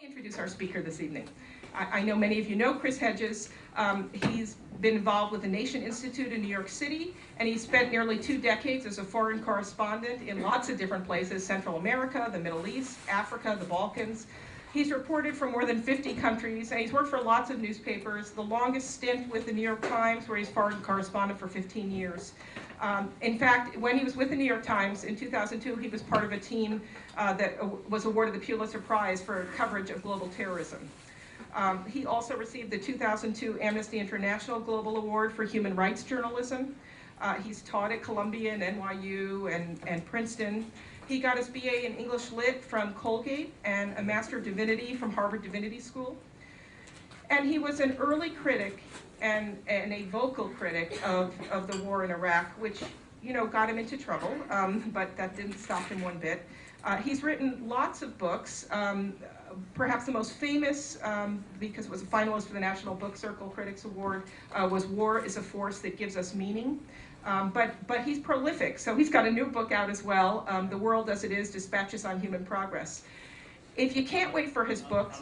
introduce our speaker this evening. I know many of you know Chris Hedges. He's been involved with the Nation Institute in New York City, and he spent nearly 2 decades as a foreign correspondent in lots of different places: Central America, the Middle East, Africa, the Balkans. He's reported from more than 50 countries, and he's worked for lots of newspapers, the longest stint with the New York Times, where he's foreign correspondent for 15 years. In fact, when he was with the New York Times in 2002, he was part of a team that was awarded the Pulitzer Prize for coverage of global terrorism. He also received the 2002 Amnesty International Global Award for Human Rights Journalism. He's taught at Columbia and NYU and Princeton. He got his BA in English Lit from Colgate and a Master of Divinity from Harvard Divinity School. And he was an early critic and a vocal critic of the war in Iraq, which, you know, got him into trouble, but that didn't stop him one bit. He's written lots of books. Perhaps the most famous, because it was a finalist for the National Book Circle Critics Award, was War is a Force That Gives Us Meaning. But he's prolific, so he's got a new book out as well, The World as It Is, Dispatches on Human Progress. If you can't wait for his books...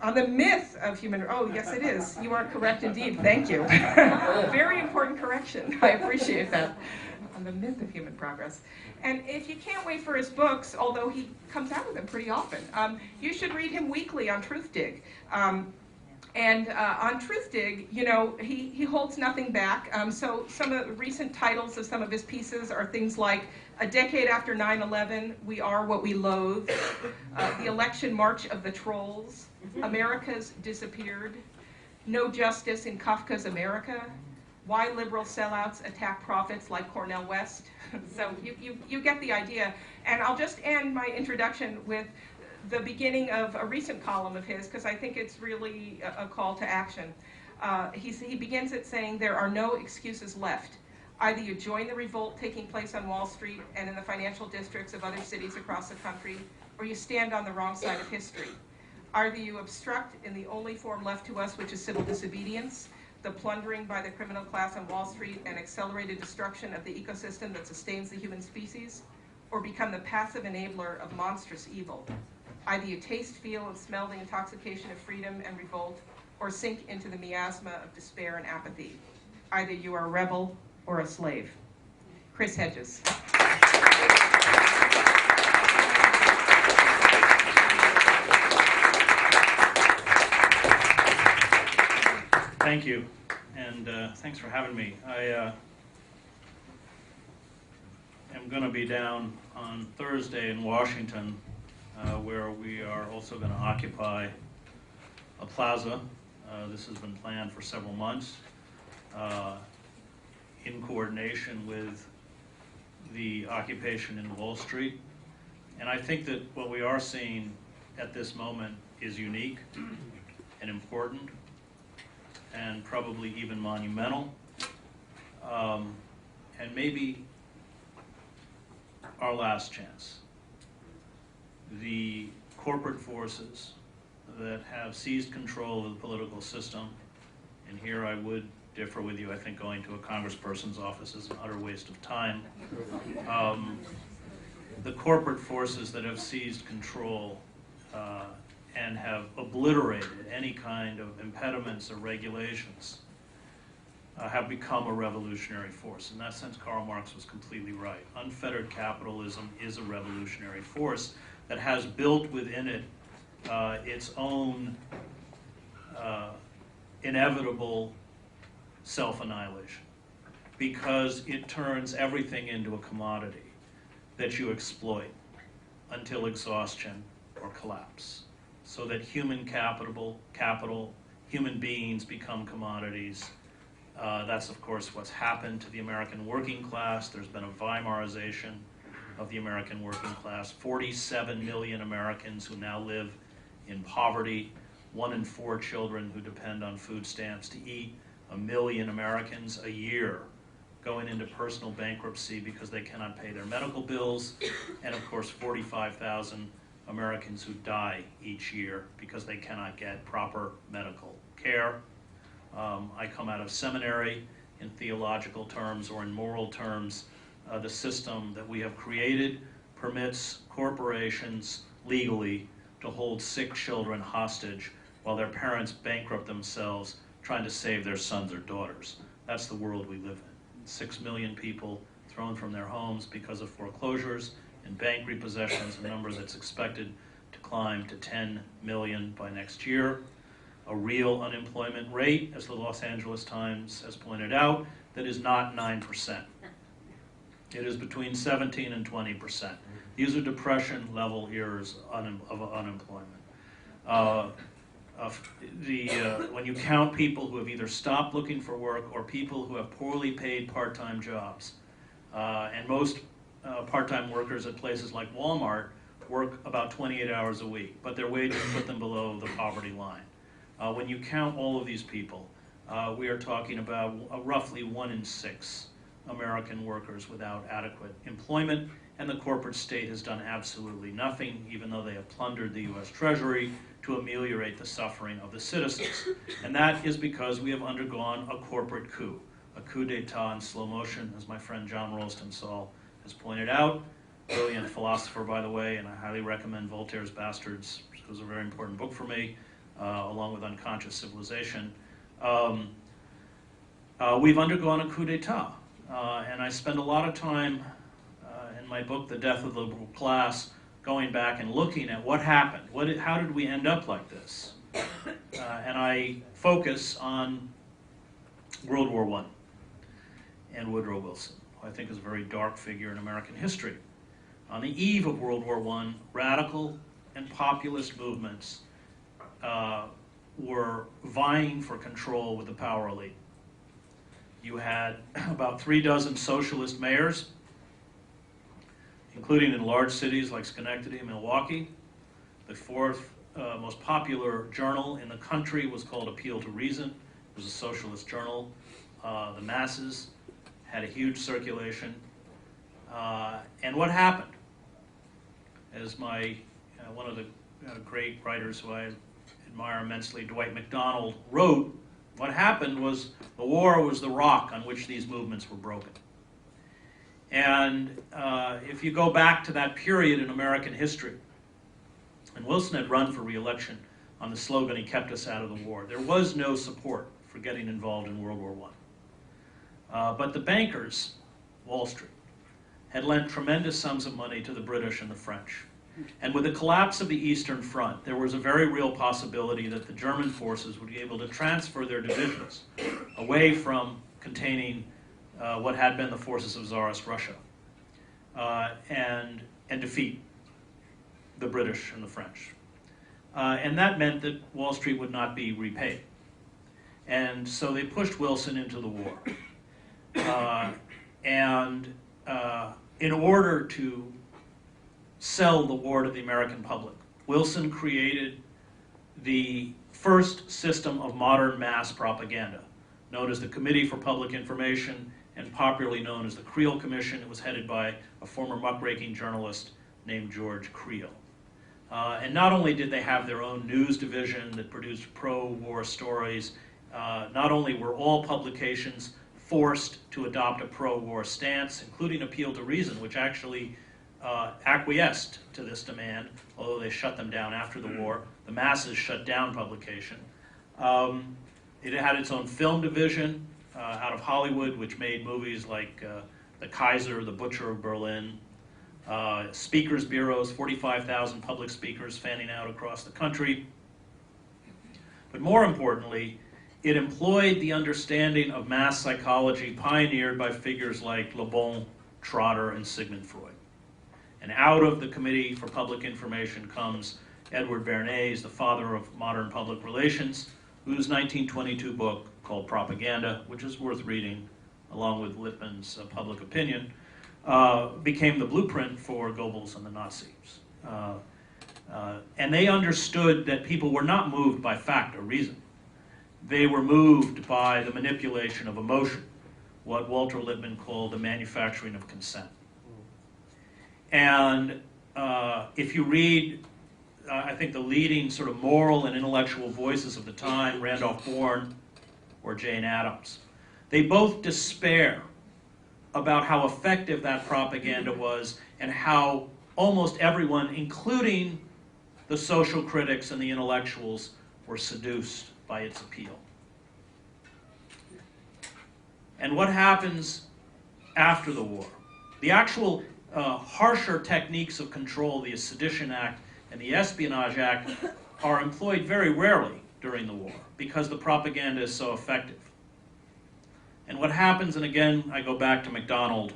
On the myth of human... Oh, yes, it is. You are correct indeed. Thank you. Very important correction. I appreciate that. On the myth of human progress. And if you can't wait for his books, although he comes out with them pretty often, you should read him weekly on Truthdig. And on Truthdig, you know, he holds nothing back. So some of the recent titles of some of his pieces are things like A Decade After 9/11, We Are What We Loathe, The Election March of the Trolls, America's Disappeared, No Justice in Kafka's America, Why Liberal Sellouts Attack Prophets Like Cornel West. So you get the idea. And I'll just end my introduction with the beginning of a recent column of his, because I think it's really a call to action. He begins it saying, "There are no excuses left. Either you join the revolt taking place on Wall Street and in the financial districts of other cities across the country, or you stand on the wrong side of history. Either you obstruct in the only form left to us, which is civil disobedience, the plundering by the criminal class on Wall Street and accelerated destruction of the ecosystem that sustains the human species, or become the passive enabler of monstrous evil. Either you taste, feel, and smell the intoxication of freedom and revolt, or sink into the miasma of despair and apathy. Either you are a rebel or a slave." Chris Hedges. Thank you, and thanks for having me. I am going to be down on Thursday in Washington, where we are also going to occupy a plaza. This has been planned for several months in coordination with the occupation in Wall Street. And I think that what we are seeing at this moment is unique and important and probably even monumental, and maybe our last chance. The corporate forces that have seized control of the political system, and here I would differ with you, I think going to a congressperson's office is an utter waste of time. The corporate forces that have seized control and have obliterated any kind of impediments or regulations have become a revolutionary force. In that sense, Karl Marx was completely right. Unfettered capitalism is a revolutionary force that has built within it its own inevitable self-annihilation, because it turns everything into a commodity that you exploit until exhaustion or collapse, so that human capital, human beings become commodities. That's, of course, what's happened to the American working class. There's been a Weimarization of the American working class. 47 million Americans who now live in poverty, 1 in 4 children who depend on food stamps to eat, 1 million Americans a year going into personal bankruptcy because they cannot pay their medical bills, and of course 45,000 Americans who die each year because they cannot get proper medical care. I come out of seminary. In theological terms or in moral terms, the system that we have created permits corporations legally to hold sick children hostage while their parents bankrupt themselves trying to save their sons or daughters. That's the world we live in. 6 million people thrown from their homes because of foreclosures and bank repossessions, a number that's expected to climb to 10 million by next year. A real unemployment rate, as the Los Angeles Times has pointed out, that is not 9%. It is between 17 and 20%. These are depression-level years of unemployment. When you count people who have either stopped looking for work or people who have poorly paid part-time jobs, and most part-time workers at places like Walmart work about 28 hours a week, but their wages put them below the poverty line. When you count all of these people, we are talking about roughly 1 in 6 American workers without adequate employment, and the corporate state has done absolutely nothing, even though they have plundered the U.S. Treasury, to ameliorate the suffering of the citizens. And that is because we have undergone a corporate coup d'etat in slow motion, as my friend John Rosenthal has pointed out. Brilliant philosopher, by the way, and I highly recommend Voltaire's Bastards, which was a very important book for me, along with Unconscious Civilization. We've undergone a coup d'etat. And I spend a lot of time in my book, The Death of the Liberal Class, going back and looking at what happened. How did we end up like this? And I focus on World War I and Woodrow Wilson, who I think is a very dark figure in American history. On the eve of World War I, radical and populist movements were vying for control with the power elite. You had about 36 socialist mayors, including in large cities like Schenectady and Milwaukee. The fourth most popular journal in the country was called Appeal to Reason. It was a socialist journal. The masses had a huge circulation. And what happened? As one of the great writers who I admire immensely, Dwight MacDonald, wrote, what happened was the war was the rock on which these movements were broken. And if you go back to that period in American history, and Wilson had run for re-election on the slogan, "He kept us out of the war," there was no support for getting involved in World War I. But the bankers, Wall Street, had lent tremendous sums of money to the British and the French. And with the collapse of the Eastern Front, there was a very real possibility that the German forces would be able to transfer their divisions away from containing what had been the forces of Tsarist Russia and defeat the British and the French. And that meant that Wall Street would not be repaid. And so they pushed Wilson into the war. In order to sell the war to the American public, Wilson created the first system of modern mass propaganda, known as the Committee for Public Information and popularly known as the Creel Commission. It was headed by a former muckraking journalist named George Creel. And not only did they have their own news division that produced pro-war stories, not only were all publications forced to adopt a pro-war stance, including Appeal to Reason, which actually acquiesced to this demand, although they shut them down after the war. The masses shut down publication. It had its own film division out of Hollywood, which made movies like The Kaiser, The Butcher of Berlin, speakers bureaus, 45,000 public speakers fanning out across the country. But more importantly, it employed the understanding of mass psychology pioneered by figures like Le Bon, Trotter, and Sigmund Freud. And out of the Committee for Public Information comes Edward Bernays, the father of modern public relations, whose 1922 book called Propaganda, which is worth reading, along with Lippmann's Public Opinion, became the blueprint for Goebbels and the Nazis. And they understood that people were not moved by fact or reason. They were moved by the manipulation of emotion, what Walter Lippmann called the manufacturing of consent. And if you read, I think, the leading sort of moral and intellectual voices of the time, Randolph Bourne or Jane Addams, they both despair about how effective that propaganda was and how almost everyone, including the social critics and the intellectuals were seduced by its appeal. And what happens after the war? The actual harsher techniques of control, the Sedition Act and the Espionage Act, are employed very rarely during the war because the propaganda is so effective. And what happens, and again, I go back to MacDonald,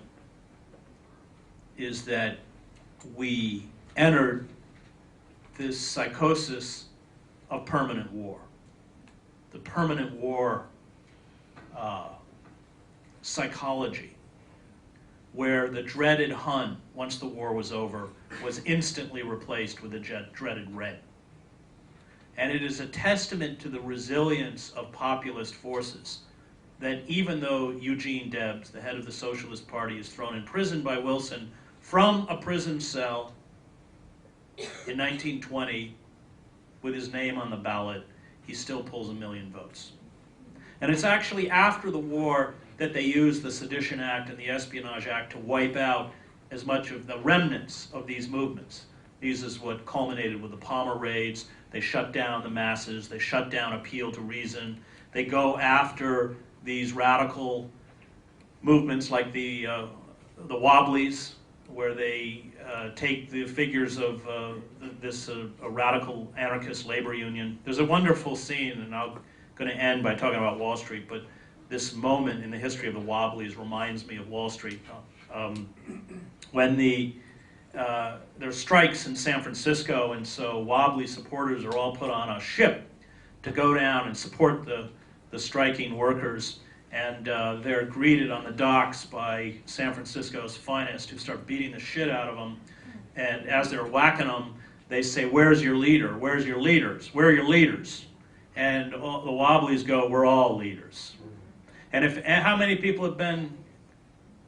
is that we entered this psychosis of permanent war. The permanent war psychology, where the dreaded Hun, once the war was over, was instantly replaced with the dreaded Red. And it is a testament to the resilience of populist forces that even though Eugene Debs, the head of the Socialist Party, is thrown in prison by Wilson from a prison cell in 1920 with his name on the ballot, he still pulls 1 million votes. And it's actually after the war that they used the Sedition Act and the Espionage Act to wipe out as much of the remnants of these movements. These is what culminated with the Palmer raids. They shut down the masses. They shut down appeal to reason. They go after these radical movements like the Wobblies, where they take the figures of this radical anarchist labor union. There's a wonderful scene, and I'm going to end by talking about Wall Street, but this moment in the history of the Wobblies reminds me of Wall Street. When there's strikes in San Francisco, and so Wobbly supporters are all put on a ship to go down and support the striking workers, and they're greeted on the docks by San Francisco's finest, who start beating the shit out of them. And as they're whacking them, they say, "Where's your leader? Where's your leaders? Where are your leaders?" And all the Wobblies go, "We're all leaders." And how many people have been,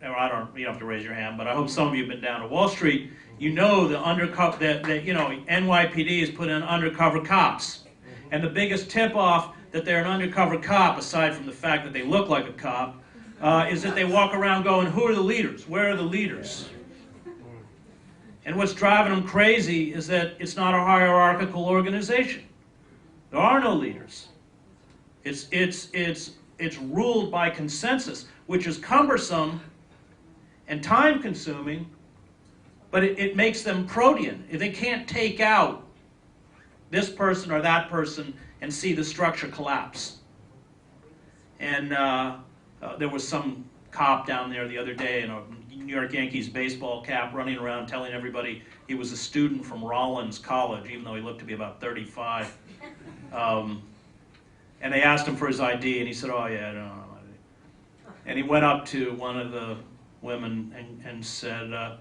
or you don't have to raise your hand, but I hope some of you have been down to Wall Street. You know the undercover, that NYPD has put in undercover cops. And the biggest tip-off that they're an undercover cop, aside from the fact that they look like a cop, is that they walk around going, "Who are the leaders? Where are the leaders?" And what's driving them crazy is that it's not a hierarchical organization. There are no leaders. It's ruled by consensus, which is cumbersome and time-consuming, but it makes them protean. If they can't take out this person or that person and see the structure collapse. And there was some cop down there the other day in a New York Yankees baseball cap running around telling everybody he was a student from Rollins College, even though he looked to be about 35. And they asked him for his ID, and he said, "Oh yeah, I don't know." And he went up to one of the women and said,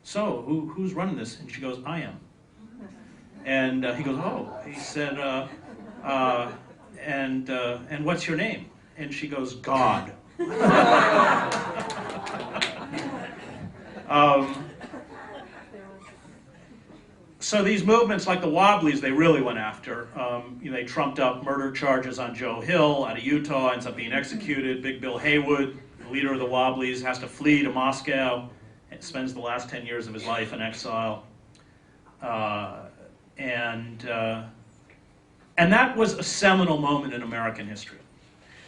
"So, who's running this?" And she goes, "I am." And he goes, "Oh." He said, and what's your name?" And she goes, "God." So these movements, like the Wobblies, they really went after. They trumped up murder charges on Joe Hill out of Utah, ends up being executed. Big Bill Haywood, the leader of the Wobblies, has to flee to Moscow and spends the last 10 years of his life in exile. And that was a seminal moment in American history,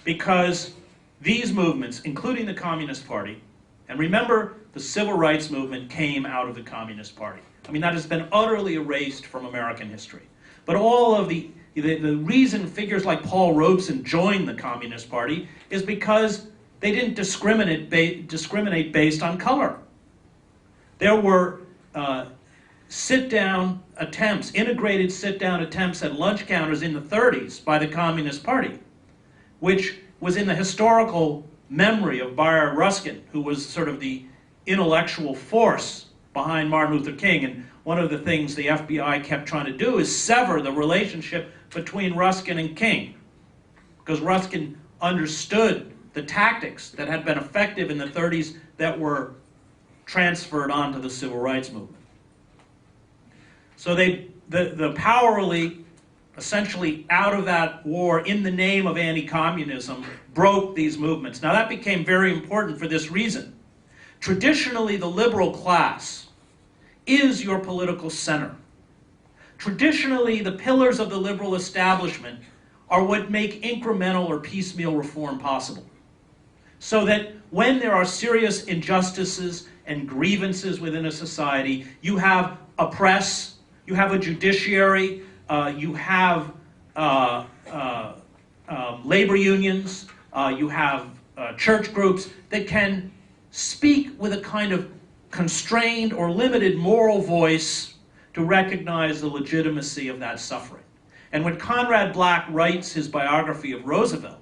because these movements, including the Communist Party, and remember, the Civil Rights Movement came out of the Communist Party. I mean, that has been utterly erased from American history. But all of the reason figures like Paul Robeson joined the Communist Party is because they didn't discriminate based on color. There were sit-down attempts, integrated sit-down attempts at lunch counters in the 30s by the Communist Party, which was in the historical memory of Bayard Ruskin, who was sort of the intellectual force behind Martin Luther King. And one of the things the FBI kept trying to do is sever the relationship between Ruskin and King, because Ruskin understood the tactics that had been effective in the 30s that were transferred onto the Civil Rights Movement. So the power elite, essentially out of that war in the name of anti-communism, broke these movements. Now that became very important for this reason. Traditionally, the liberal class is your political center. Traditionally, the pillars of the liberal establishment are what make incremental or piecemeal reform possible. So that when there are serious injustices and grievances within a society, you have a press, you have a judiciary, you have labor unions, you have church groups that can speak with a kind of constrained or limited moral voice to recognize the legitimacy of that suffering. And when Conrad Black writes his biography of Roosevelt,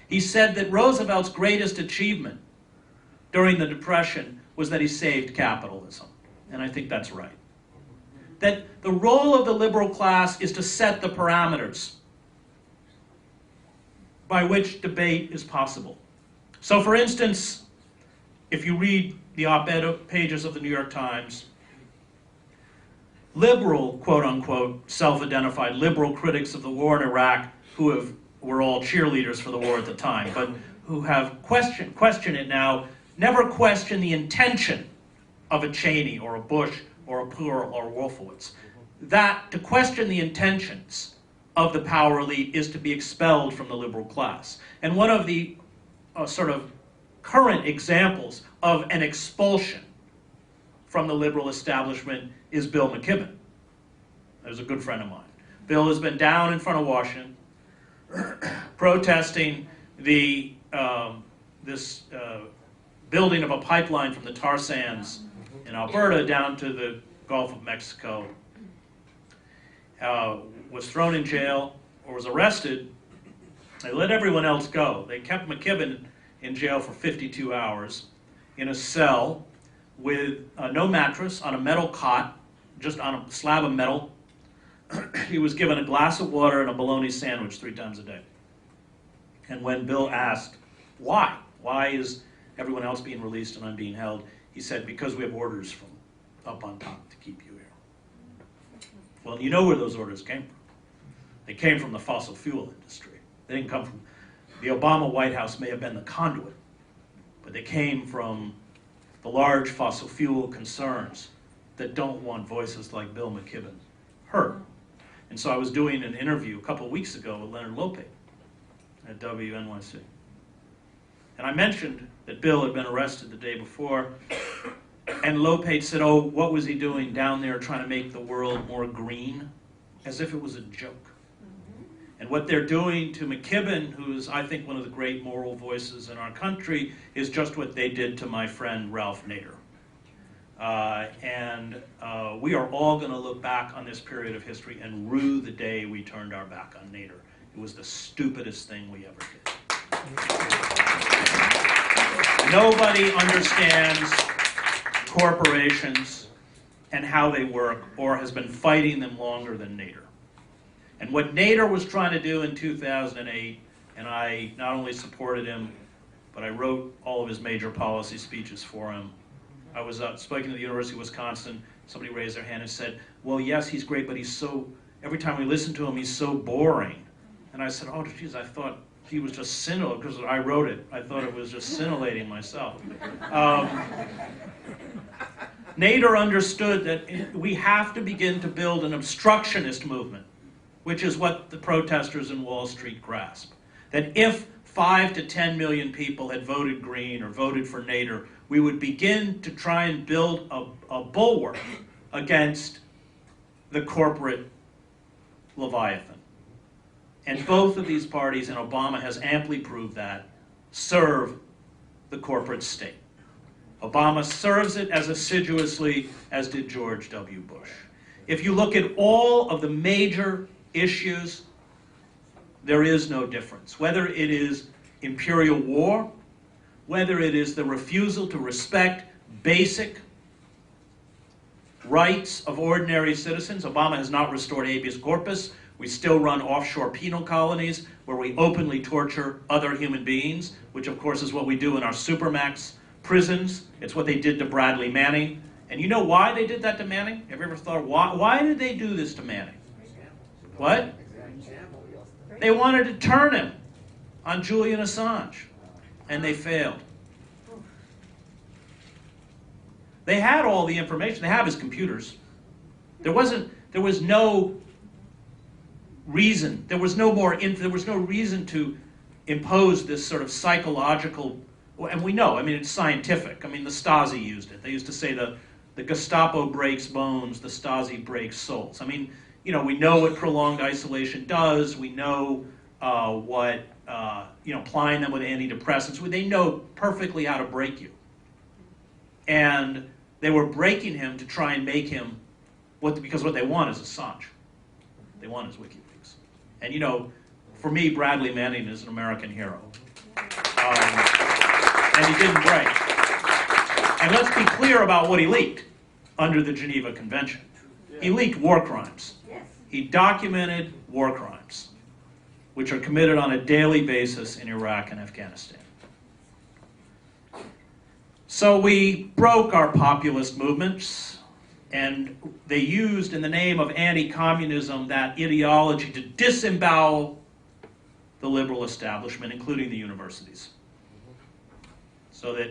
he said that Roosevelt's greatest achievement during the Depression was that he saved capitalism. And I think that's right. That the role of the liberal class is to set the parameters by which debate is possible. So for instance, if you read the op-ed pages of the New York Times, liberal, quote-unquote, self-identified liberal critics of the war in Iraq who were all cheerleaders for the war at the time, but who have question it now, never question the intention of a Cheney or a Bush or a Pearl or Wolfowitz. That to question the intentions of the power elite is to be expelled from the liberal class. And one of the sort of current examples of an expulsion from the liberal establishment is Bill McKibben. There's a good friend of mine. Bill has been down in front of Washington protesting the building of a pipeline from the tar sands in Alberta down to the Gulf of Mexico. Was thrown in jail or was arrested. They let everyone else go. They kept McKibben in jail for 52 hours in a cell with no mattress, on a metal cot, just on a slab of metal. He was given a glass of water and a bologna sandwich 3 times a day. And when Bill asked, why is everyone else being released and I'm being held, he said, because we have orders from up on top to keep you here. Well, you know where those orders came from. They came from the fossil fuel industry. They didn't come from, the Obama White House may have been the conduit, but they came from the large fossil fuel concerns that don't want voices like Bill McKibben heard. And so I was doing an interview a couple of weeks ago with Leonard Lopate at WNYC. And I mentioned that Bill had been arrested the day before, and Lopate said, oh, what was he doing down there trying to make the world more green? As if it was a joke. And what they're doing to McKibben, who is, I think, one of the great moral voices in our country, is just what they did to my friend Ralph Nader. We are all going to look back on this period of history and rue the day we turned our back on Nader. It was the stupidest thing we ever did. Nobody understands corporations and how they work or has been fighting them longer than Nader. And what Nader was trying to do in 2008, and I not only supported him, but I wrote all of his major policy speeches for him. I was speaking at the University of Wisconsin. Somebody raised their hand and said, well, yes, he's great, but he's so, every time we listen to him, he's so boring. And I said, oh, geez, I thought he was just scintillating, because I wrote it. I thought it was just scintillating myself. Nader understood that we have to begin to build an obstructionist movement, which is what the protesters in Wall Street grasp. That if 5 to 10 million people had voted Green or voted for Nader, we would begin to try and build a bulwark against the corporate Leviathan. And both of these parties, and Obama has amply proved that, serve the corporate state. Obama serves it as assiduously as did George W. Bush. If you look at all of the major issues, there is no difference. Whether it is imperial war, whether it is the refusal to respect basic rights of ordinary citizens. Obama has not restored habeas corpus. We still run offshore penal colonies where we openly torture other human beings, which of course is what we do in our supermax prisons. It's what they did to Bradley Manning. And you know why they did that to Manning? Have you ever thought, why did they do this to Manning? What? They wanted to turn him on Julian Assange, and they failed. They had all the information. They have his computers. There wasn't There was no reason, there was no reason to impose this sort of psychological, and we know, I mean, it's scientific. I mean, the Stasi used it. They used to say the Gestapo breaks bones, the Stasi breaks souls. I mean, you know, we know what prolonged isolation does. We know what, you know, plying them with antidepressants. They know perfectly how to break you. And they were breaking him to try and make him, because what they want is Assange. They want is WikiLeaks. And, you know, for me, Bradley Manning is an American hero. And he didn't break. And let's be clear about what he leaked under the Geneva Convention. He leaked war crimes. He documented war crimes, which are committed on a daily basis in Iraq and Afghanistan. So we broke our populist movements, and they used, in the name of anti-communism, that ideology to disembowel the liberal establishment, including the universities. So that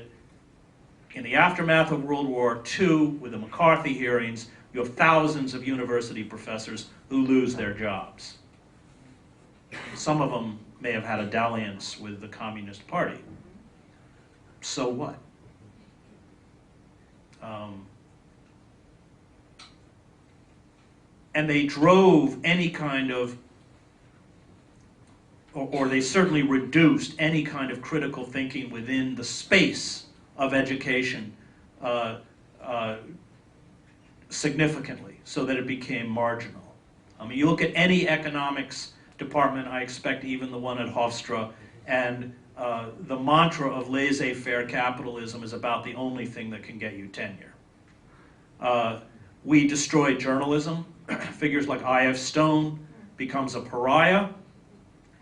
in the aftermath of World War II, with the McCarthy hearings, you have thousands of university professors who lose their jobs. Some of them may have had a dalliance with the Communist Party. So what? And they drove any kind of, or they certainly reduced any kind of critical thinking within the space of education significantly, so that it became marginal. I mean, you look at any economics department, I expect even the one at Hofstra, and the mantra of laissez-faire capitalism is about the only thing that can get you tenure. We destroyed journalism. Figures like I.F. Stone becomes a pariah,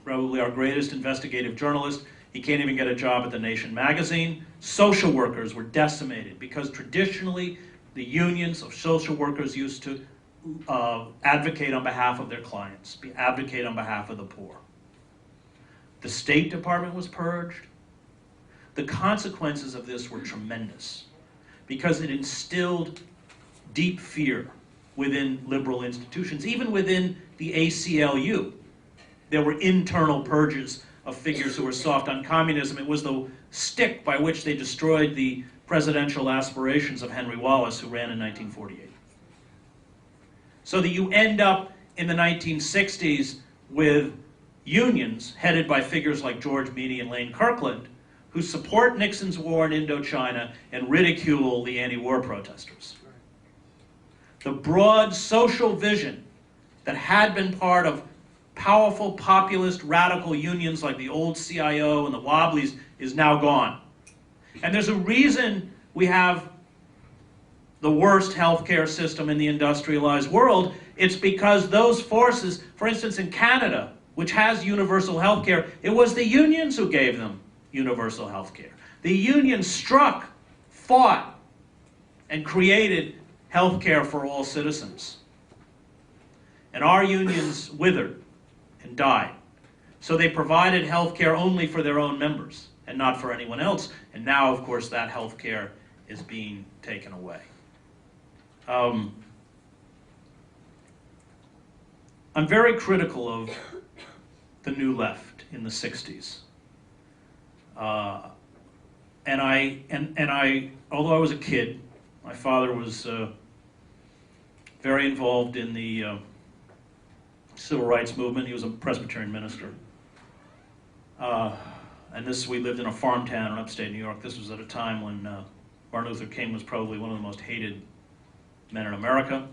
probably our greatest investigative journalist. He can't even get a job at The Nation magazine. Social workers were decimated because traditionally the unions of social workers used to advocate on behalf of their clients, advocate on behalf of the poor. The State Department was purged. The consequences of this were tremendous because it instilled deep fear within liberal institutions, even within the ACLU. There were internal purges of figures who were soft on communism. It was the stick by which they destroyed the presidential aspirations of Henry Wallace, who ran in 1948. So that you end up in the 1960s with unions headed by figures like George Meany and Lane Kirkland, who support Nixon's war in Indochina and ridicule the anti-war protesters. The broad social vision that had been part of powerful populist radical unions like the old CIO and the Wobblies is now gone. And there's a reason we have the worst healthcare system in the industrialized world. It's because those forces, for instance in Canada, which has universal healthcare, it was the unions who gave them universal healthcare. The unions struck, fought, and created healthcare for all citizens. And our unions withered and died. So they provided healthcare only for their own members and not for anyone else. And now, of course, that healthcare is being taken away. I'm very critical of the New Left in the 60s. And I, although I was a kid, my father was very involved in the civil rights movement. He was a Presbyterian minister. And we lived in a farm town in upstate New York. This was at a time when Martin Luther King was probably one of the most hated men in America.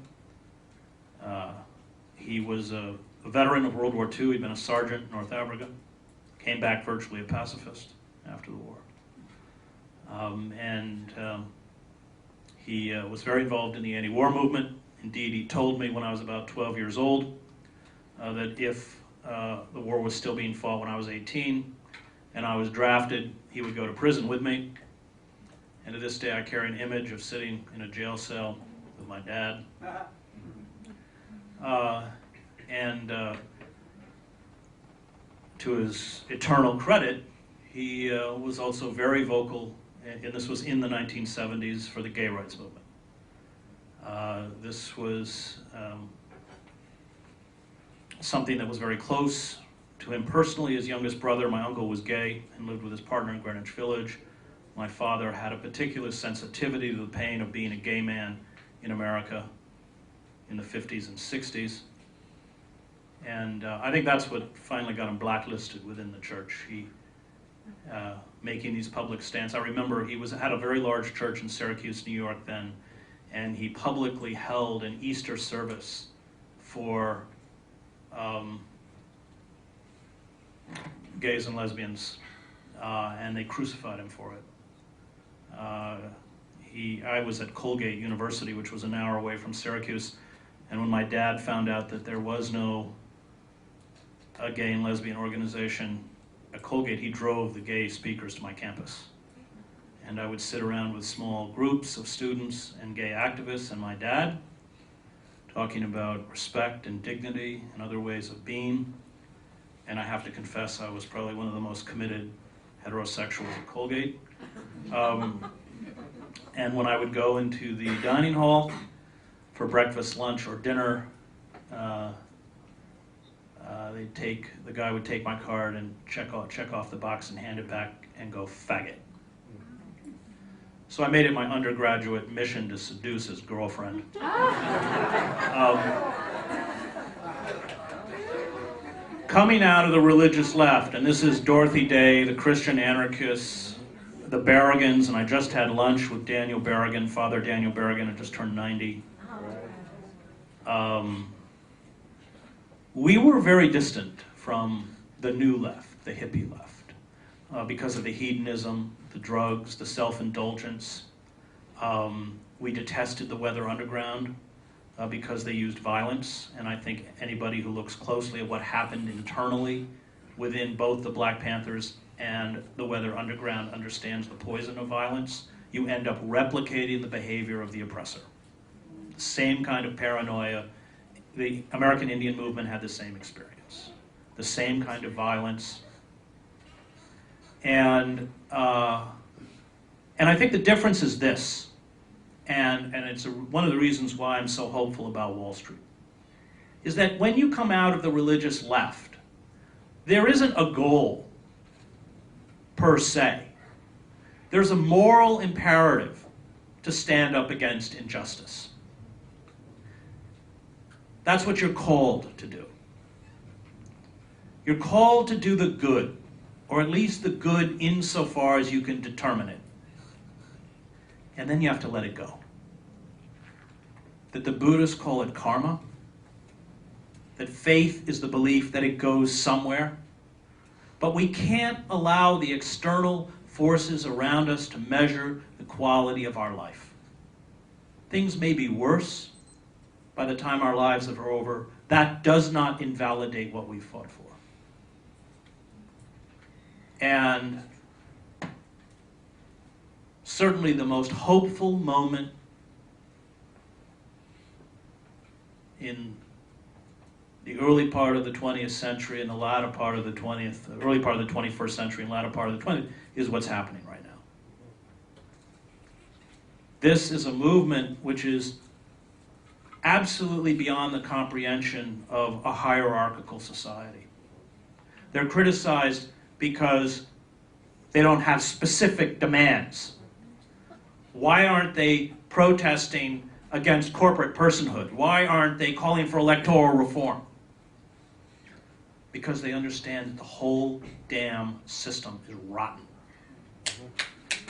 He was a veteran of World War II. He'd been a sergeant in North Africa. Came back virtually a pacifist after the war. He was very involved in the anti-war movement. Indeed, he told me when I was about 12 years old that if the war was still being fought when I was 18 and I was drafted, he would go to prison with me. And to this day, I carry an image of sitting in a jail cell with my dad. To his eternal credit, he was also very vocal, and this was in the 1970s, for the gay rights movement. This was something that was very close to him personally. His youngest brother, my uncle, was gay and lived with his partner in Greenwich Village. My father had a particular sensitivity to the pain of being a gay man in America in the 50s and 60s. And I think that's what finally got him blacklisted within the church. He, making these public stands. I remember he had a very large church in Syracuse, New York then, and he publicly held an Easter service for gays and lesbians, and they crucified him for it. I was at Colgate University, which was an hour away from Syracuse, and when my dad found out that there was no gay and lesbian organization at Colgate, he drove the gay speakers to my campus. And I would sit around with small groups of students and gay activists and my dad, talking about respect and dignity and other ways of being. And I have to confess, I was probably one of the most committed heterosexuals at Colgate. And when I would go into the dining hall for breakfast, lunch, or dinner, the guy would take my card and check off the box and hand it back and go, "Faggot." So I made it my undergraduate mission to seduce his girlfriend. Coming out of the religious left, and this is Dorothy Day, the Christian anarchists, the Berrigans, and I just had lunch with Daniel Berrigan, Father Daniel Berrigan, had just turned 90. We were very distant from the new left, the hippie left, because of the hedonism, the drugs, the self-indulgence. We detested the Weather Underground because they used violence, and I think anybody who looks closely at what happened internally within both the Black Panthers and the Weather Underground understands the poison of violence. You end up replicating the behavior of the oppressor. Same kind of paranoia. The American Indian movement had the same experience, the same kind of violence. And I think the difference is this, and it's one of the reasons why I'm so hopeful about Wall Street, is that when you come out of the religious left, there isn't a goal per se. There's a moral imperative to stand up against injustice. That's what you're called to do. You're called to do the good, or at least the good insofar as you can determine it. And then you have to let it go. That the Buddhists call it karma, that faith is the belief that it goes somewhere, but we can't allow the external forces around us to measure the quality of our life. Things may be worse by the time our lives are over. That does not invalidate what we fought for. And certainly the most hopeful moment in the early part of the 20th century and the latter part of the early part of the 21st century and latter part of the 20th is what's happening right now. This is a movement which is absolutely beyond the comprehension of a hierarchical society. They're criticized because they don't have specific demands. Why aren't they protesting against corporate personhood? Why aren't they calling for electoral reform? Because they understand that the whole damn system is rotten.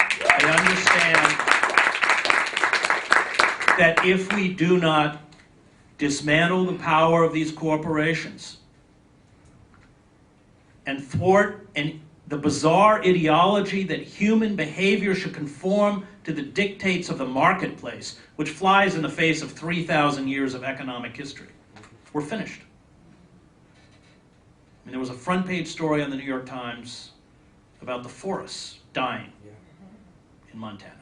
They understand that if we do not dismantle the power of these corporations and thwart the bizarre ideology that human behavior should conform to the dictates of the marketplace, which flies in the face of 3,000 years of economic history, we're finished. I mean, there was a front page story on the New York Times about the forests dying in Montana.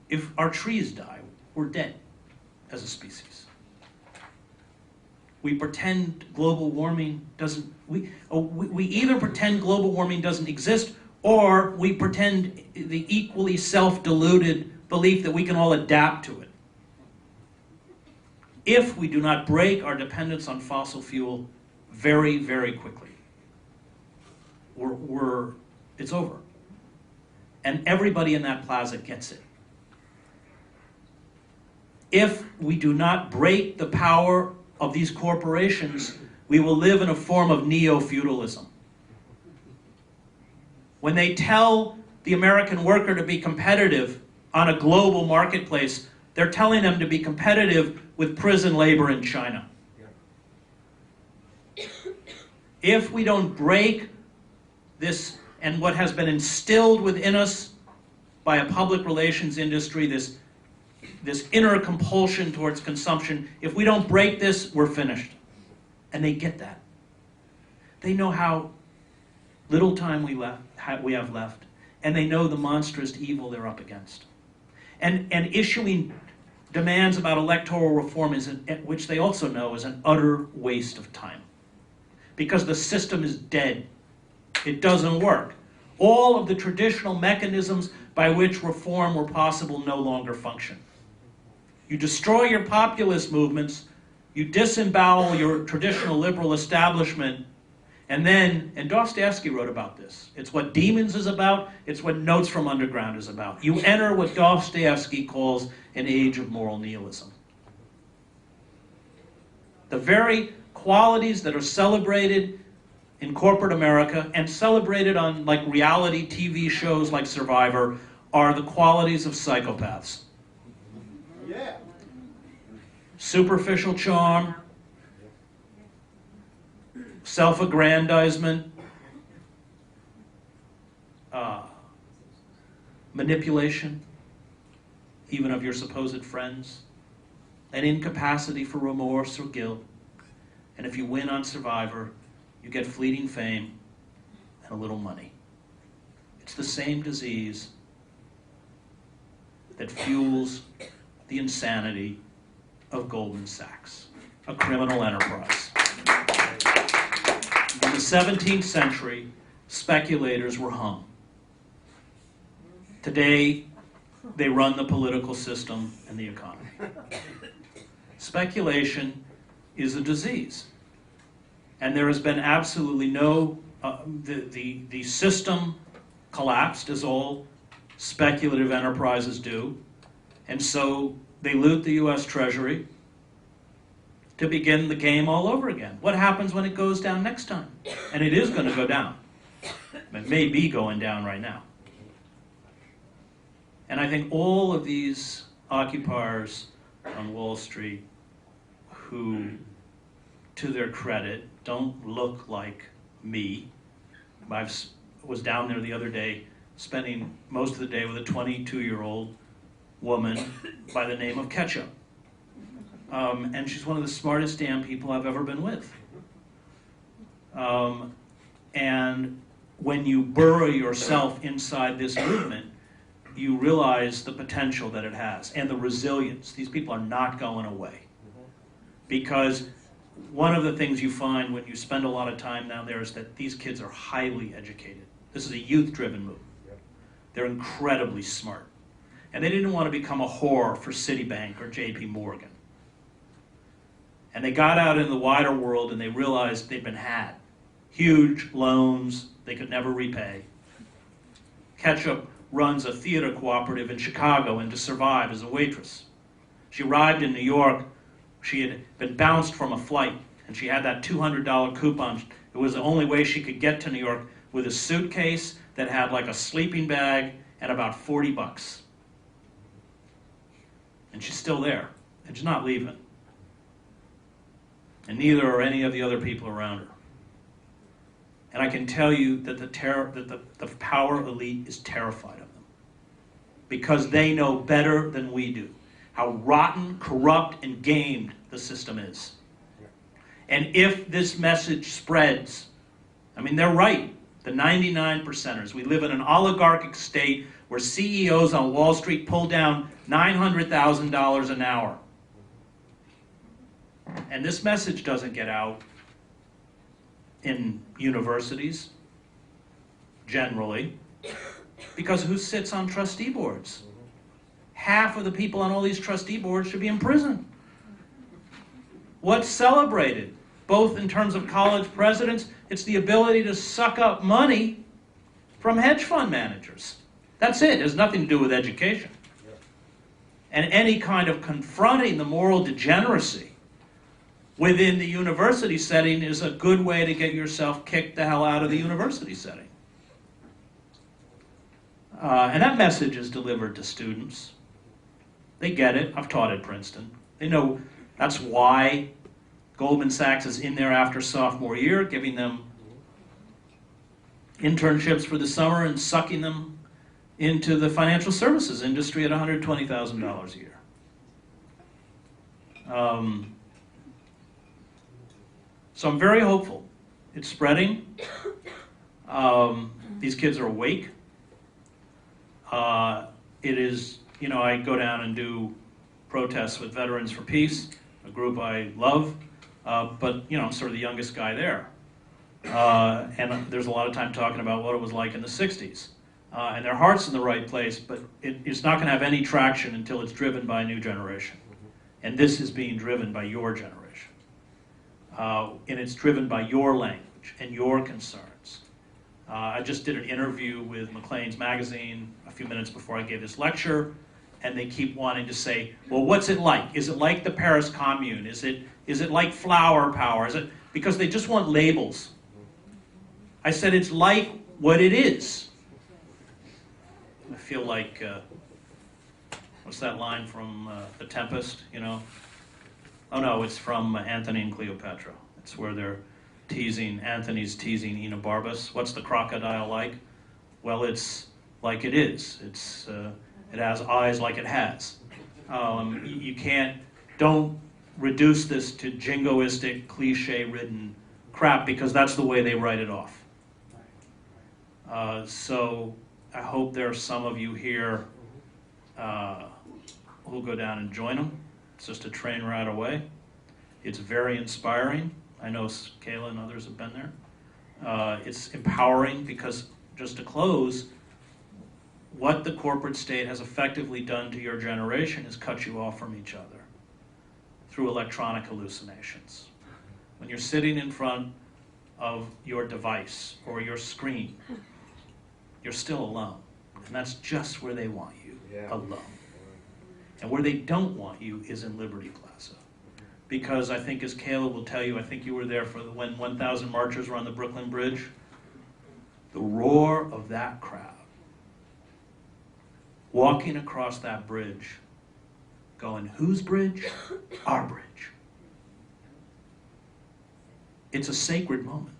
If our trees die, we're dead as a species. We pretend global warming doesn't, we either pretend global warming doesn't exist, or we pretend the equally self-deluded belief that we can all adapt to it. if we do not break our dependence on fossil fuel very, very quickly, it's over. And everybody in that plaza gets it. If we do not break the power of these corporations, we will live in a form of neo-feudalism. When they tell the American worker to be competitive on a global marketplace, they're telling them to be competitive with prison labor in China. If we don't break this, and what has been instilled within us by a public relations industry, this inner compulsion towards consumption, if we don't break this, we're finished. And they get that. They know how little time we have left, and they know the monstrous evil they're up against. And issuing demands about electoral reform, which they also know is an utter waste of time. Because the system is dead. It doesn't work. All of the traditional mechanisms by which reform were possible no longer function. You destroy your populist movements, you disembowel your traditional liberal establishment, and Dostoevsky wrote about this. It's what Demons is about, it's what Notes from Underground is about. You enter what Dostoevsky calls an age of moral nihilism. The very qualities that are celebrated in corporate America and celebrated on like reality TV shows like Survivor are the qualities of psychopaths. Yeah. Superficial charm, self-aggrandizement, manipulation, even of your supposed friends, an incapacity for remorse or guilt. And if you win on Survivor, you get fleeting fame and a little money. It's the same disease that fuels the insanity of Goldman Sachs, a criminal enterprise. In the 17th century, speculators were hung. Today, they run the political system and the economy. Speculation is a disease. And there has been absolutely no, the system collapsed, as all speculative enterprises do. And so they loot the US Treasury to begin the game all over again. What happens when it goes down next time? And it is going to go down. It may be going down right now. And I think all of these occupiers on Wall Street who, to their credit, don't look like me. I was down there the other day spending most of the day with a 22-year-old woman by the name of Ketchup. And she's one of the smartest damn people I've ever been with. And when you bury yourself inside this movement, you realize the potential that it has and the resilience. These people are not going away. Because one of the things you find when you spend a lot of time down there is that these kids are highly educated. This is a youth-driven movement. They're incredibly smart. And they didn't want to become a whore for Citibank or JP Morgan. And they got out in the wider world and they realized they'd been had. Huge loans they could never repay. Ketchup runs a theater cooperative in Chicago and to survive as a waitress. She arrived in New York. She had been bounced from a flight and she had that $200 coupon. It was the only way she could get to New York with a suitcase that had like a sleeping bag and about 40 bucks. And she's still there, and she's not leaving. And neither are any of the other people around her. And I can tell you that the power elite is terrified of them. Because they know better than we do how rotten, corrupt, and gamed the system is. And if this message spreads, I mean, they're right. The 99%ers. We live in an oligarchic state where CEOs on Wall Street pull down $900,000 an hour. And this message doesn't get out in universities, generally, because who sits on trustee boards? Half of the people on all these trustee boards should be in prison. what's celebrated, both in terms of college presidents, it's the ability to suck up money from hedge fund managers. That's it. It has nothing to do with education. And any kind of confronting the moral degeneracy within the university setting is a good way to get yourself kicked the hell out of the university setting. And that message is delivered to students. They get it. I've taught at Princeton. They know that's why Goldman Sachs is in there after sophomore year, giving them internships for the summer and sucking them into the financial services industry at $120,000 a year. So I'm very hopeful. It's spreading. These kids are awake. It is, you know, I go down and do protests with Veterans for Peace, a group I love, but, you know, I'm sort of the youngest guy there. And there's a lot of time talking about what it was like in the 60s. And their heart's in the right place, but it's not going to have any traction until it's driven by a new generation. And this is being driven by your generation. And it's driven by your language and your concerns. I just did an interview with Maclean's magazine a few minutes before I gave this lecture, and they keep wanting to say, well, what's it like? Is it like the Paris Commune? Is it like flower power? Is it, because they just want labels. I said, it's like what it is. I feel like, what's that line from The Tempest, you know? Oh no, it's from Antony and Cleopatra. It's where they're teasing, Antony's teasing Enobarbus. What's the crocodile like? Well, it's like it is. It has eyes like it has. You can't, don't reduce this to jingoistic, cliche-ridden crap, because that's the way they write it off. So I hope there are some of you here who'll go down and join them. It's just a train ride away. It's very inspiring. I know Kayla and others have been there. It's empowering because, just to close, what the corporate state has effectively done to your generation is cut you off from each other through electronic hallucinations. When you're sitting in front of your device or your screen, you're still alone. And that's just where they want you, alone. And where they don't want you is in Liberty Plaza. Because I think, as Kayla will tell you, I think you were there for when 1,000 marchers were on the Brooklyn Bridge. The roar of that crowd, walking across that bridge, going, whose bridge? Our bridge. It's a sacred moment.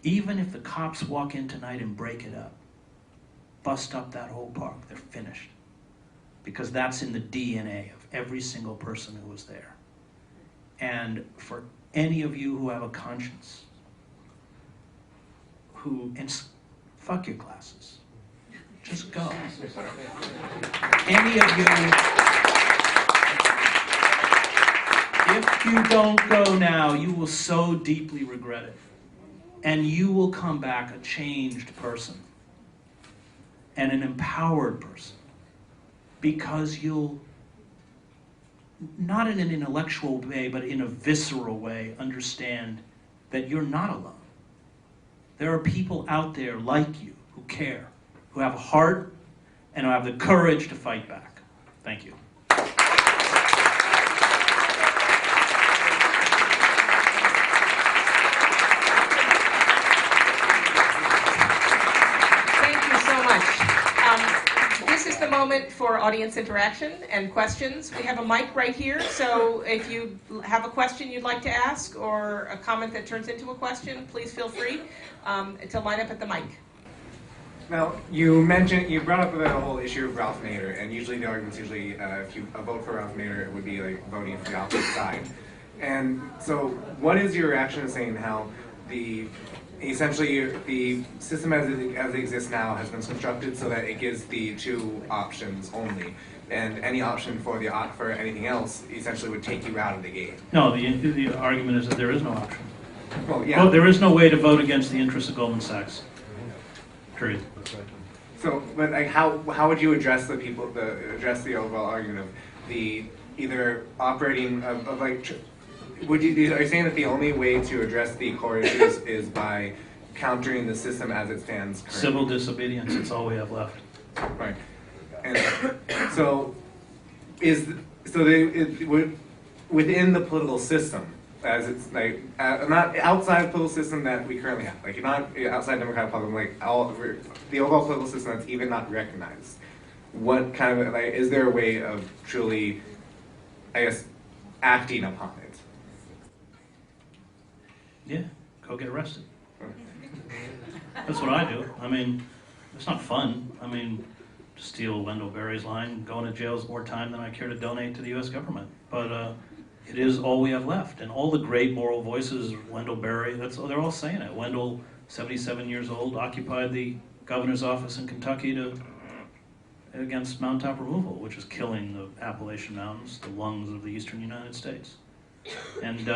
Even if the cops walk in tonight and break it up, bust up that whole park, they're finished. Because that's in the DNA of every single person who was there. And for any of you who have a conscience, and fuck your classes, just go. Any of you, if you don't go now, you will so deeply regret it. And you will come back a changed person and an empowered person, because you'll, not in an intellectual way, but in a visceral way, understand that you're not alone. There are people out there like you who care, who have a heart, and who have the courage to fight back. Thank you. Moment for audience interaction and questions. We have a mic right here, so if you have a question you'd like to ask or a comment that turns into a question, please feel free to line up at the mic. Now, you brought up the whole issue of Ralph Nader, and usually the argument's usually if you vote for Ralph Nader, it would be like voting for the opposite side. And so, what is your reaction to saying how essentially the system as it exists now has been constructed so that it gives the two options only, and any option for anything else essentially would take you out of the game? No, the argument is that there is no option. Well, yeah. Well, there is no way to vote against the interests of Goldman Sachs. Period. So, but like, how would you address the overall argument of either operating are you saying that the only way to address the core issues is by countering the system as it stands currently? Civil disobedience, it's all we have left. Right. And so within the political system, as it's like not outside the political system that we currently have, like not outside democratic politics, the overall political system that's even not recognized. What kind of is there a way of truly, I guess, acting upon it? Yeah, go get arrested. That's what I do. I mean, it's not fun. I mean, to steal Wendell Berry's line, going to jail is more time than I care to donate to the U.S. government. But it is all we have left. And all the great moral voices, Wendell Berry, they're all saying it. Wendell, 77 years old, occupied the governor's office in Kentucky against mountaintop removal, which is killing the Appalachian Mountains, the lungs of the eastern United States. And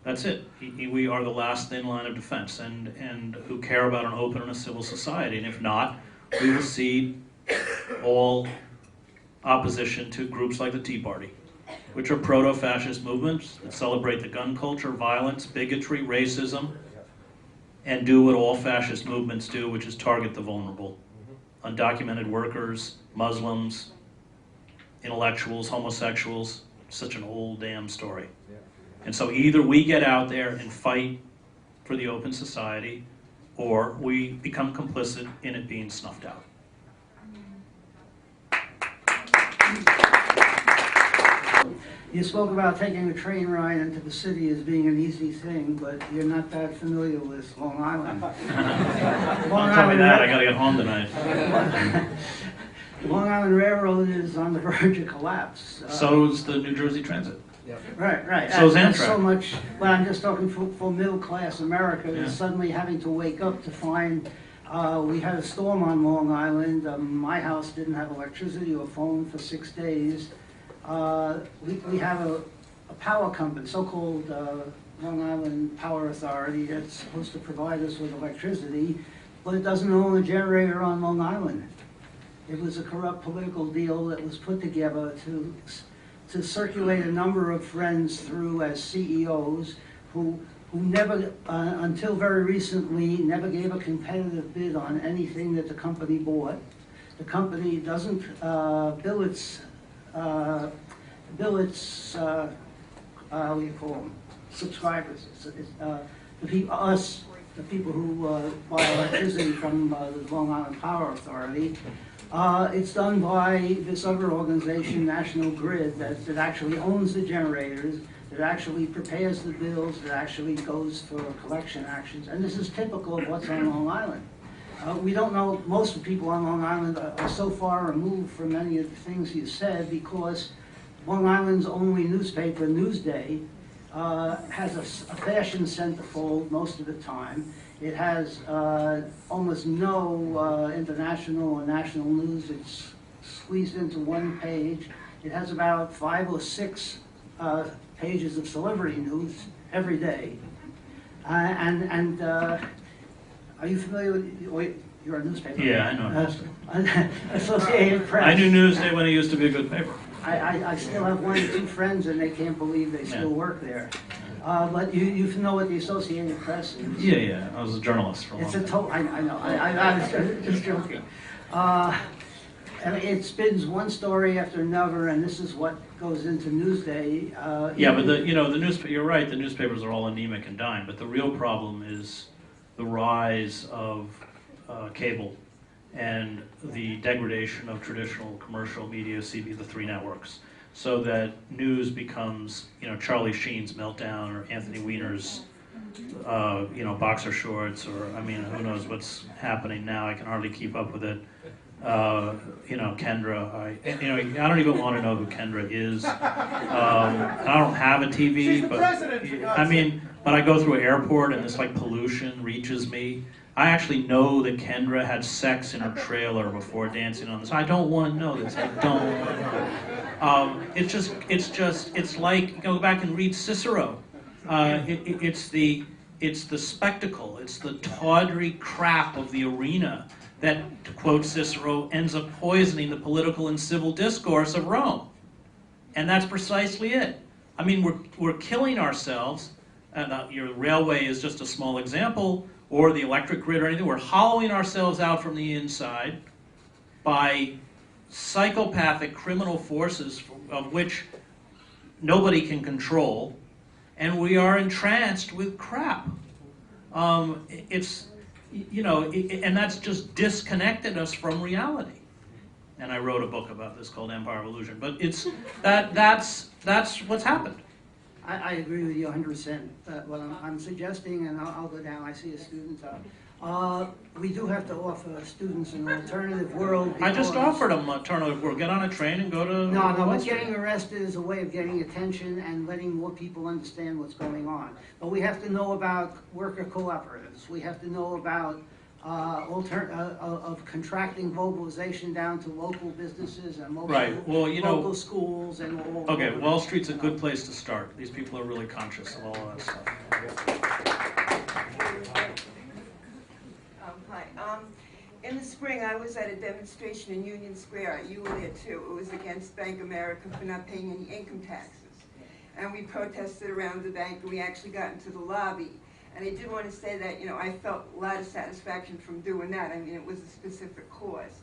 that's it. We are the last thin line of defense, and who care about an open and a civil society. And if not, we will see all opposition to groups like the Tea Party, which are proto-fascist movements that celebrate the gun culture, violence, bigotry, racism, and do what all fascist movements do, which is target the vulnerable. Undocumented workers, Muslims, intellectuals, homosexuals. Such an old damn story. And so either we get out there and fight for the open society, or we become complicit in it being snuffed out. You spoke about taking a train ride into the city as being an easy thing, but you're not that familiar with Long Island. Don't tell me that, I gotta get home tonight. Long Island Railroad is on the verge of collapse. So is the New Jersey Transit. Right. So is That's Amtrak. so much, but I'm just talking for middle class America Yeah. is suddenly having to wake up to find we had a storm on Long Island. My house didn't have electricity or phone for 6 days. We have a power company, so-called Long Island Power Authority, that's supposed to provide us with electricity, but it doesn't own a generator on Long Island. It was a corrupt political deal that was put together to circulate a number of friends through as CEOs who never, until very recently, never gave a competitive bid on anything that the company bought. The company doesn't bill its what do you call them, subscribers. The people who buy electricity from the Long Island Power Authority. It's done by this other organization, National Grid, that actually owns the generators, that actually prepares the bills, that actually goes for collection actions. And this is typical of what's on Long Island. We don't know, most of the people on Long Island are so far removed from many of the things you said because Long Island's only newspaper, Newsday, has a fashion centerfold most of the time. It has almost no international or national news. It's squeezed into one page. It has about 5 or 6 pages of celebrity news every day. Are you familiar with, you're a newspaper? Yeah, I know. Associated Press. I knew Newsday when it used to be a good paper. I still have 1 or 2 friends and they can't believe they still work there. But you know what the Associated Press is? Yeah, I was a journalist for a long It's a time. I know, I was just joking. And it spins one story after another, and this is what goes into Newsday. Yeah, but the newspaper. You're right. The newspapers are all anemic and dying. But the real problem is the rise of cable and the degradation of traditional commercial media, the 3 networks, so that news becomes Charlie Sheen's Meltdown or Anthony Weiner's boxer shorts, or who knows what's happening now. I can hardly keep up with it. Kendra, I don't even want to know who Kendra is. I don't have a TV, but I go through an airport and this pollution reaches me. I actually know that Kendra had sex in her trailer before dancing on this. I don't want to know this. I don't want to know. It's like, go back and read Cicero. It's the spectacle, it's the tawdry crap of the arena that, to quote Cicero, ends up poisoning the political and civil discourse of Rome. And that's precisely it. I mean, we're killing ourselves. Your railway is just a small example, or the electric grid or anything. We're hollowing ourselves out from the inside by psychopathic criminal forces of which nobody can control, and we are entranced with crap. It's, you know, and that's just disconnected us from reality. And I wrote a book about this called Empire of Illusion. But it's that's what's happened. I agree with you 100%. What I'm suggesting, and I'll go down, I see a student. We do have to offer students an alternative world. I just offered them an alternative world. Get on a train and go to No, Wall but Street. getting arrested is a way of getting attention and letting more people understand what's going on. But we have to know about worker cooperatives. We have to know about of contracting globalization down to local businesses and local, Right. Well, you know, local schools and all. okay, Wall Street's a good place to start. These people are really conscious of all of that stuff. Hi. In the spring, I was at a demonstration in Union Square. You were there too. It was against Bank America for not paying any income taxes. And we protested around the bank, and we actually got into the lobby. And I did want to say that, you know, I felt a lot of satisfaction from doing that. I mean, it was a specific cause.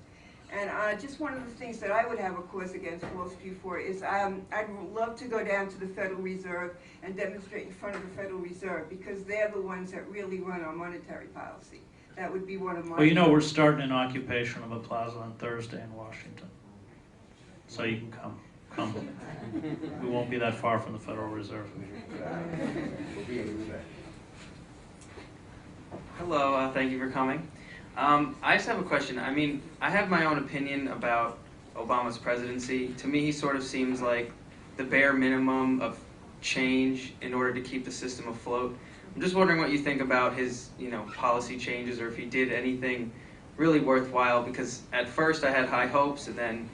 And just one of the things that I would have a cause against Wall Street for is I'd love to go down to the Federal Reserve and demonstrate in front of the Federal Reserve, because they're the ones that really run our monetary policy. That would be one of my... Well, you know, we're starting an occupation of a plaza on Thursday in Washington. So you can come. Come. We won't be that far from the Federal Reserve. Hello, thank you for coming. I just have a question. I mean, I have my own opinion about Obama's presidency. To me, he sort of seems like the bare minimum of change in order to keep the system afloat. I'm just wondering what you think about his, you know, policy changes, or if he did anything really worthwhile, because at first I had high hopes, and then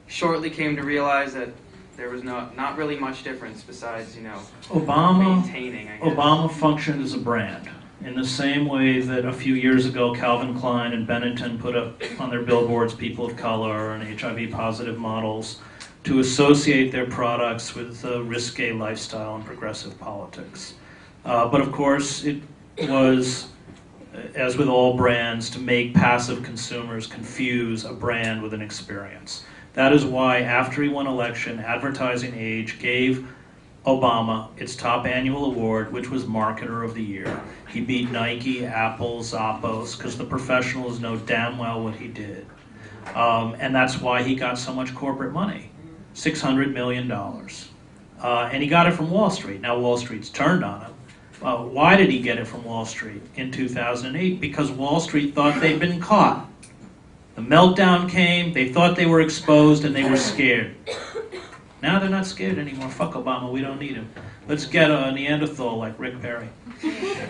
shortly came to realize that there was not really much difference besides, you know, maintaining, I guess. Obama functioned as a brand. In the same way that a few years ago Calvin Klein and Benetton put up on their billboards people of color and HIV-positive models to associate their products with risque lifestyle and progressive politics. But of course, it was, as with all brands, to make passive consumers confuse a brand with an experience. That is why, after he won election, Advertising Age gave Obama its top annual award, which was Marketer of the Year. He beat Nike, Apple, Zappos, because the professionals know damn well what he did. And that's why he got so much corporate money, $600 million. And he got it from Wall Street. Now Wall Street's turned on him. Why did he get it from Wall Street in 2008? Because Wall Street thought they'd been caught. The meltdown came, they thought they were exposed, and they were scared. Now they're not scared anymore. Fuck Obama, we don't need him. Let's get a Neanderthal like Rick Perry. Yeah,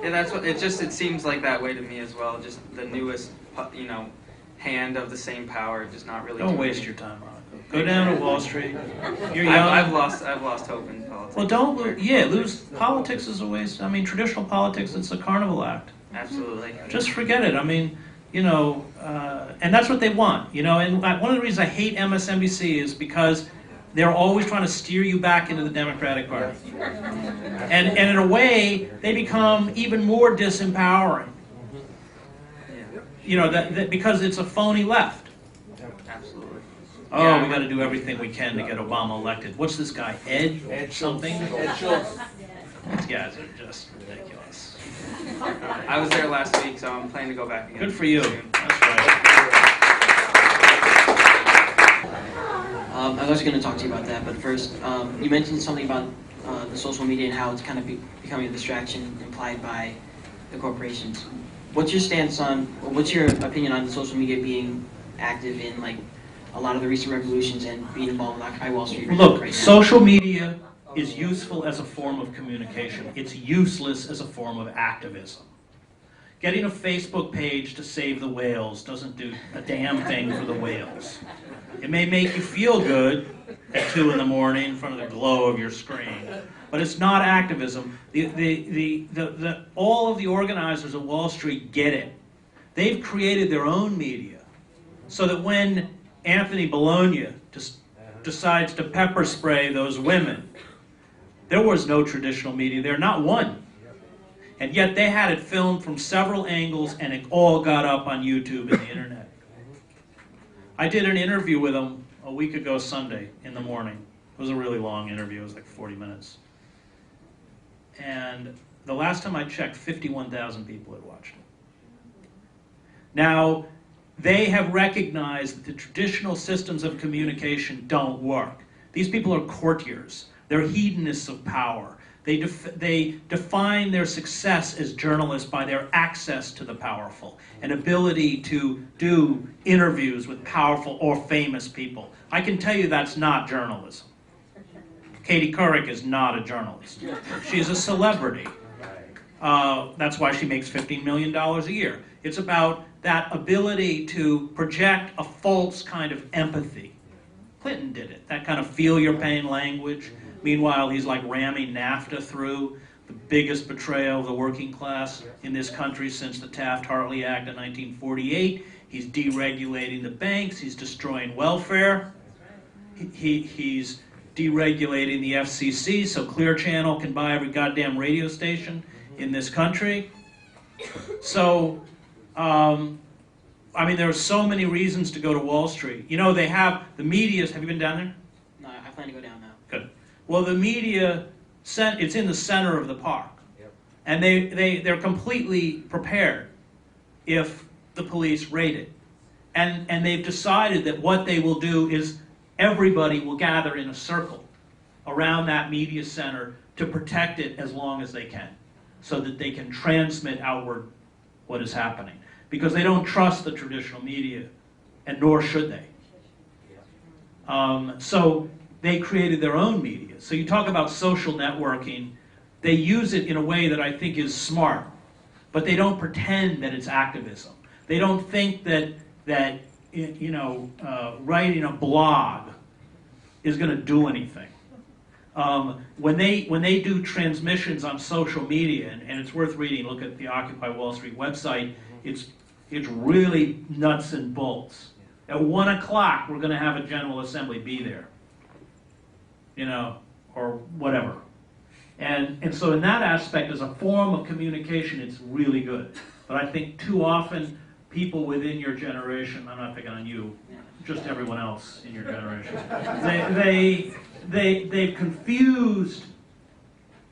that's what, it seems like that way to me as well. Just the newest, you know, hand of the same power, just not really. Don't waste your time, Monica. Go down to Wall Street. You're young. I've lost hope in politics. Well, don't lose. Politics is a waste. I mean, traditional politics, it's a carnival act. Absolutely. Just forget it. I mean, you know, and that's what they want, you know. And one of the reasons I hate MSNBC is because they're always trying to steer you back into the Democratic Party. And in a way, they become even more disempowering. You know, because it's a phony left. Absolutely. Oh, Yeah, we got to do everything we can to get Obama elected. What's this guy, Ed something? Ed Schultz. These guys are just ridiculous. I was there last week, so I'm planning to go back again. Good for you. soon. That's right. I was going to talk to you about that, but first, you mentioned something about the social media and how it's kind of becoming a distraction implied by the corporations. What's your stance on, or what's your opinion on social media being active in like a lot of the recent revolutions and being involved in Occupy Wall Street Look, right now? social media is useful as a form of communication. It's useless as a form of activism. Getting a Facebook page to save the whales doesn't do a damn thing for the whales. It may make you feel good at 2 in the morning in front of the glow of your screen, but it's not activism. All of the organizers of Wall Street get it. They've created their own media so that when Anthony Bologna decides to pepper spray those women. There was no traditional media there, not one. And yet they had it filmed from several angles, and it all got up on YouTube and the internet. I did an interview with them a week ago Sunday in the morning. It was a really long interview. It was like 40 minutes. And the last time I checked, 51,000 people had watched it. Now, they have recognized that the traditional systems of communication don't work. These people are courtiers. They're hedonists of power. They define their success as journalists by their access to the powerful, an ability to do interviews with powerful or famous people. I can tell you that's not journalism. Katie Couric is not a journalist. She's a celebrity. That's why she makes $15 million a year. It's about that ability to project a false kind of empathy. Clinton did it, that kind of feel your pain language. Meanwhile, he's like ramming NAFTA through, the biggest betrayal of the working class in this country since the Taft-Hartley Act of 1948. He's deregulating the banks, he's destroying welfare, he's deregulating the FCC so Clear Channel can buy every goddamn radio station in this country. So, I mean, there are so many reasons to go to Wall Street. You know, they have, the media, have you been down there? No, I plan to go down now. Good. Well, the media, it's in the center of the park. Yep. And they're completely prepared if the police raid it. And they've decided that what they will do is everybody will gather in a circle around that media center to protect it as long as they can, so that they can transmit outward what is happening. Because they don't trust the traditional media, and nor should they. So they created their own media. So you talk about social networking, they use it in a way that I think is smart, but they don't pretend that it's activism. They don't think that writing a blog is going to do anything. When they do transmissions on social media, and it's worth reading, look at the Occupy Wall Street website, it's really nuts and bolts. At 1 o'clock, we're going to have a General Assembly, be there. Or whatever. And so in that aspect, as a form of communication, it's really good. But I think too often, people within your generation, I'm not picking on you, just everyone else in your generation, they've confused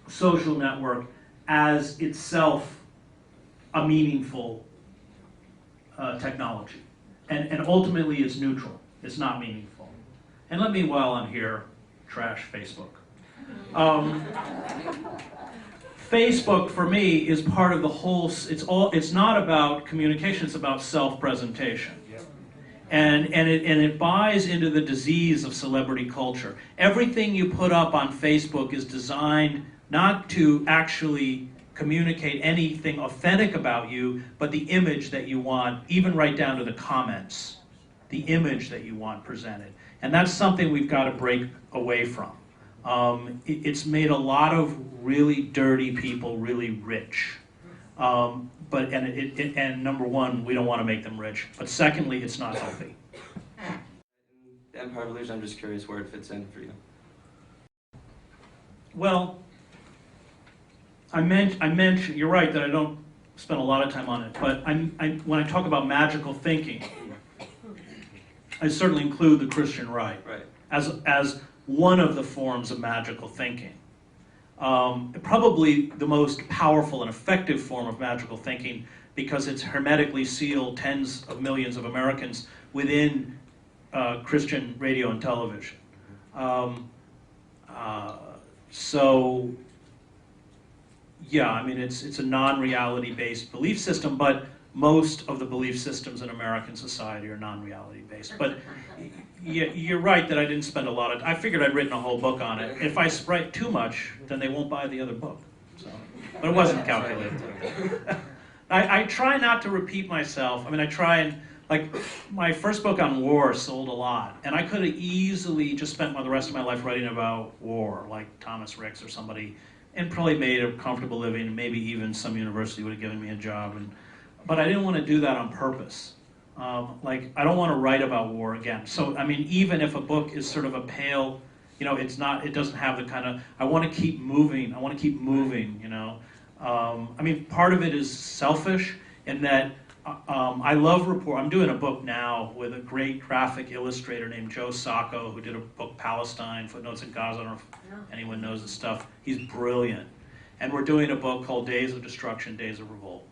social network as itself a meaningful technology. And ultimately it's neutral, it's not meaningful. And let me, while I'm here, trash Facebook. Facebook for me is part of the whole, it's not about communication, it's about self-presentation. And it buys into the disease of celebrity culture. Everything you put up on Facebook is designed not to actually communicate anything authentic about you, but the image that you want, even right down to the comments, the image that you want presented. And that's something we've got to break away from. It's made a lot of really dirty people really rich. And number one, we don't want to make them rich. But secondly, it's not healthy. The Empire of Illusion, I'm just curious where it fits in for you. Well, I mentioned, you're right that I don't spend a lot of time on it, but when I talk about magical thinking, I certainly include the Christian right. As one of the forms of magical thinking. Probably the most powerful and effective form of magical thinking, because it's hermetically sealed tens of millions of Americans within Christian radio and television. So, yeah, I mean, it's a non-reality based belief system, but most of the belief systems in American society are non-reality based. But you're right that I didn't spend a lot of time. I figured I'd written a whole book on it. If I write too much, then they won't buy the other book. So, but it wasn't calculated. I try not to repeat myself. I mean, I try and, like, my first book on war sold a lot, and I could have easily just spent the rest of my life writing about war, like Thomas Ricks or somebody, and probably made a comfortable living, and maybe even some university would have given me a job. But I didn't want to do that on purpose. Like, I don't want to write about war again. So, I mean, even if a book is sort of a pale, you know, it doesn't have the kind of, I want to keep moving, you know. I mean, part of it is selfish in that I love I'm doing a book now with a great graphic illustrator named Joe Sacco, who did a book, Palestine, Footnotes in Gaza. I don't know if anyone knows his stuff. He's brilliant. And we're doing a book called Days of Destruction, Days of Revolt.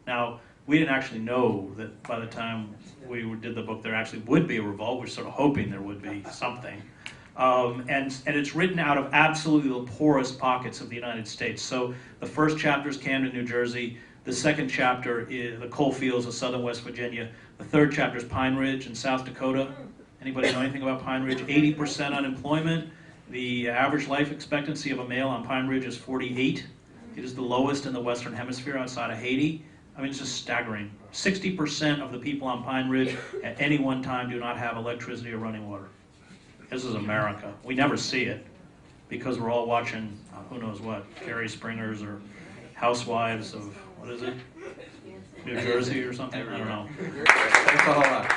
Now, we didn't actually know that by the time we did the book there actually would be a revolt. We're sort of hoping there would be something. And it's written out of absolutely the poorest pockets of the United States. So the first chapter is Camden, New Jersey. The second chapter is the coal fields of southern West Virginia. The third chapter is Pine Ridge in South Dakota. Anybody know anything about Pine Ridge? 80% unemployment. The average life expectancy of a male on Pine Ridge is 48. It is the lowest in the Western Hemisphere outside of Haiti. I mean, it's just staggering. 60% of the people on Pine Ridge at any one time do not have electricity or running water. This is America. We never see it because we're all watching, who knows what, Carrie Springers or Housewives of, what is it? New Jersey or something? I don't know. Thanks a whole lot.